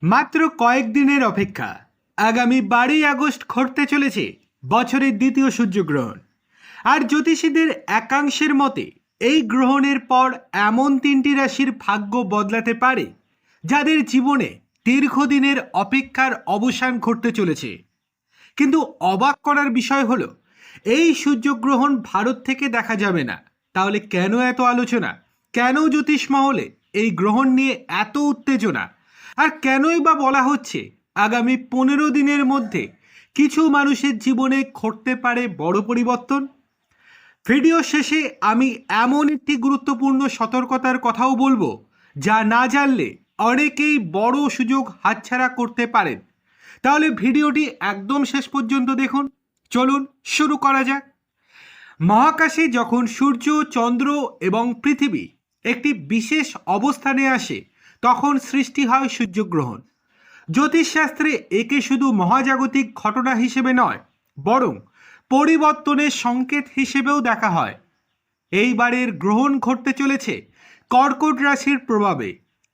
মাত্র কয়েকদিনের অপেক্ষা। আগামী 12ই আগস্ট ঘটতে চলেছে বছরের দ্বিতীয় সূর্যগ্রহণ। আর জ্যোতিষীদের একাংশের মতে এই গ্রহণের পর এমন 3টি রাশির ভাগ্য বদলাতে পারে যাদের জীবনে দীর্ঘদিনের অপেক্ষার অবসান ঘটতে চলেছে। কিন্তু অবাক করার বিষয় হলো, এই সূর্যগ্রহণ ভারত থেকে দেখা যাবে না। তাহলে কেন এত আলোচনা? কেন জ্যোতিষ মহলে এই গ্রহণ নিয়ে এত উত্তেজনা? আর কেনই বা বলা হচ্ছে আগামী 15 দিনের মধ্যে কিছু মানুষের জীবনে ঘটতে পারে বড় পরিবর্তন? ভিডিও শেষে আমি এমন একটি গুরুত্বপূর্ণ সতর্কতার কথাও বলবো, যা না জানলে অনেকেই বড় সুযোগ হাতছাড়া করতে পারেন। তাহলে ভিডিওটি একদম শেষ পর্যন্ত দেখুন। চলুন শুরু করা যাক। মহাকাশে যখন সূর্য, চন্দ্র এবং পৃথিবী একটি বিশেষ অবস্থানে আসে, তখন সৃষ্টি হয় সূর্যগ্রহণ। জ্যোতিষশাস্ত্রে একে শুধু মহাজাগতিক ঘটনা হিসেবে নয়, বরং পরিবর্তনের সংকেত হিসেবেও দেখা হয়। এইবারের গ্রহণ ঘটতে চলেছে কর্কট রাশির প্রভাবে,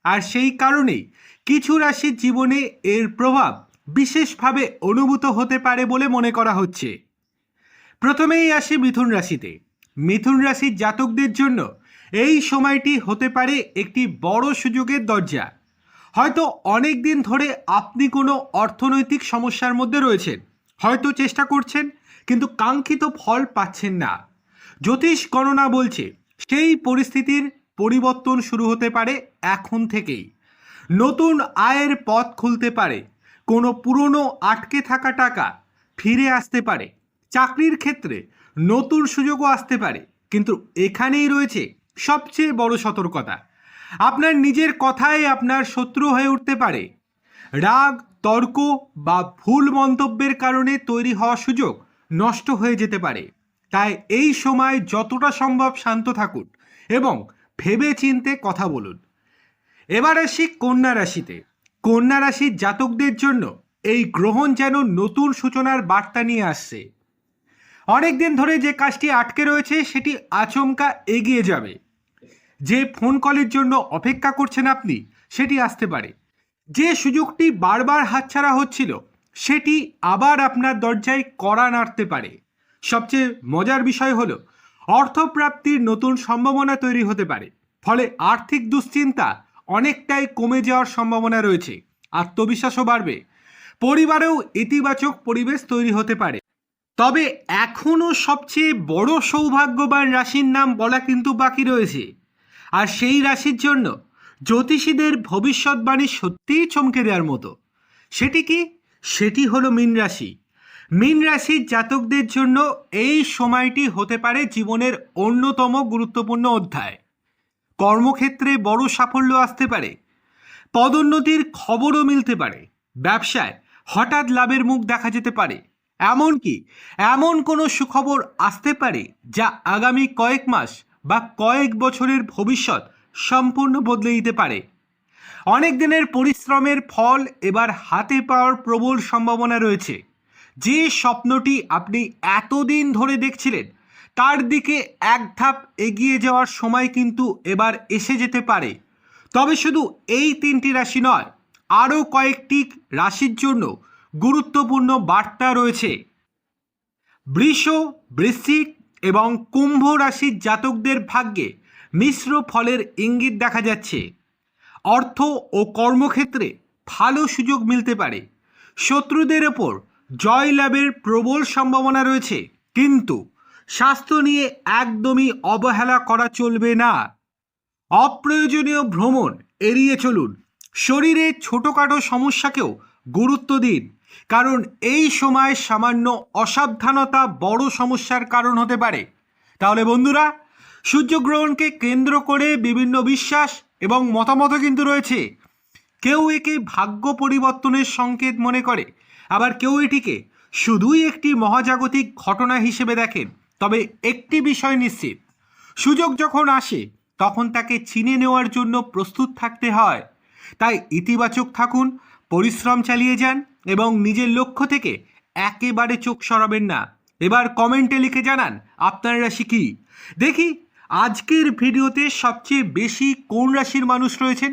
আর সেই কারণেই কিছু রাশির জীবনে এর প্রভাব বিশেষভাবে অনুভূত হতে পারে বলে মনে করা হচ্ছে। প্রথমেই আসি মিথুন রাশিতে। মিথুন রাশির জাতকদের জন্য এই সময়টি হতে পারে একটি বড় সুযোগের দরজা। হয়তো অনেক দিন ধরে আপনি কোনো অর্থনৈতিক সমস্যার মধ্যে রয়েছেন, হয়তো চেষ্টা করছেন কিন্তু কাঙ্ক্ষিত ফল পাচ্ছেন না। জ্যোতিষ গণনা বলছে সেই পরিস্থিতির পরিবর্তন শুরু হতে পারে এখন থেকেই। নতুন আয়ের পথ খুলতে পারে, কোনো পুরনো আটকে থাকা টাকা ফিরে আসতে পারে, চাকরির ক্ষেত্রে নতুন সুযোগও আসতে পারে। কিন্তু এখানেই রয়েছে সবচেয়ে বড় সতর্কতা, আপনার নিজের কথাই আপনার শত্রু হয়ে উঠতে পারে। রাগ, তর্ক বা ভুল মন্তব্যের কারণে তৈরি হওয়া সুযোগ নষ্ট হয়ে যেতে পারে। তাই এই সময় যতটা সম্ভব শান্ত থাকুন এবং ভেবে চিন্তে কথা বলুন। এবার আসি কন্যা রাশিতে। কন্যা রাশির জাতকদের জন্য এই গ্রহণ যেন নতুন সূচনার বার্তা নিয়ে আসছে। অনেকদিন ধরে যে কাজটি আটকে রয়েছে সেটি আচমকা এগিয়ে যাবে। যে ফোন কলের জন্য অপেক্ষা করছেন আপনি, সেটি আসতে পারে। যে সুযোগটি বারবার হাতছাড়া হচ্ছিল, সেটি আবার আপনার দরজায় কড়া নাড়তে পারে। সবচেয়ে মজার বিষয় হলো, অর্থপ্রাপ্তির নতুন সম্ভাবনা তৈরি হতে পারে। ফলে আর্থিক দুশ্চিন্তা অনেকটাই কমে যাওয়ার সম্ভাবনা রয়েছে, আত্মবিশ্বাসও বাড়বে, পরিবারেও ইতিবাচক পরিবেশ তৈরি হতে পারে। তবে এখনও সবচেয়ে বড় সৌভাগ্যবান রাশির নাম বলা কিন্তু বাকি রয়েছে। আর সেই রাশির জন্য জ্যোতিষীদের ভবিষ্যৎবাণী সত্যিই চমকে দেওয়ার মতো। সেটি কি? সেটি হলো মীন রাশি। মীন রাশির জাতকদের জন্য এই সময়টি হতে পারে জীবনের অন্যতম গুরুত্বপূর্ণ অধ্যায়। কর্মক্ষেত্রে বড় সাফল্য আসতে পারে, পদোন্নতির খবরও মিলতে পারে, ব্যবসায় হঠাৎ লাভের মুখ দেখা যেতে পারে। এমনকি এমন কোনো সুখবর আসতে পারে যা আগামী কয়েক মাস বা কয়েক বছরের ভবিষ্যৎ সম্পূর্ণ বদলে দিতে পারে। অনেক দিনের পরিশ্রমের ফল এবার হাতে পাওয়ার প্রবল সম্ভাবনা রয়েছে। যে স্বপ্নটি আপনি এতদিন ধরে দেখছিলেন, তার দিকে এক ধাপ এগিয়ে যাওয়ার সময় কিন্তু এবার এসে যেতে পারে। তবে শুধু এই 3টি রাশি নয়, আরও কয়েকটি রাশির জন্য গুরুত্বপূর্ণ বার্তা রয়েছে। বৃষ, বৃশ্চিক এবং কুম্ভ রাশির জাতকদের ভাগ্যে মিশ্র ফলের ইঙ্গিত দেখা যাচ্ছে। অর্থ ও কর্মক্ষেত্রে ভালো সুযোগ মিলতে পারে, শত্রুদের ওপর জয়লাভের প্রবল সম্ভাবনা রয়েছে। কিন্তু স্বাস্থ্য নিয়ে একদমই অবহেলা করা চলবে না। অপ্রয়োজনীয় ভ্রমণ এড়িয়ে চলুন। শরীরে ছোটোখাটো সমস্যাকেও গুরুত্ব দিন, কারণ এই সময় সামান্য অসাবধানতা বড় সমস্যার কারণ হতে পারে। তাহলে বন্ধুরা, সূর্যগ্রহণকে কেন্দ্র করে বিভিন্ন বিশ্বাস এবং মতামতও কিন্তু রয়েছে। কেউ একে ভাগ্য পরিবর্তনের সংকেত মনে করে, আবার কেউ এটিকে শুধুই একটি মহাজাগতিক ঘটনা হিসেবে দেখেন। তবে একটি বিষয় নিশ্চিত, সুযোগ যখন আসে তখন তাকে চিনে নেওয়ার জন্য প্রস্তুত থাকতে হয়। তাই ইতিবাচক থাকুন, পরিশ্রম চালিয়ে যান এবং নিজের লক্ষ্য থেকে একেবারে চোখ সরাবেন না। এবার কমেন্টে লিখে জানান আপনার রাশি কী। দেখি আজকের ভিডিওতে সবচেয়ে বেশি কোন রাশির মানুষ রয়েছেন।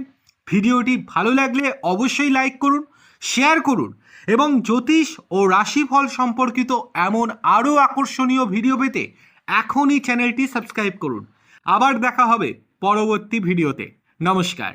ভিডিওটি ভালো লাগলে অবশ্যই লাইক করুন, শেয়ার করুন এবং জ্যোতিষ ও রাশিফল সম্পর্কিত এমন আরও আকর্ষণীয় ভিডিও পেতে এখনই চ্যানেলটি সাবস্ক্রাইব করুন। আবার দেখা হবে পরবর্তী ভিডিওতে। নমস্কার।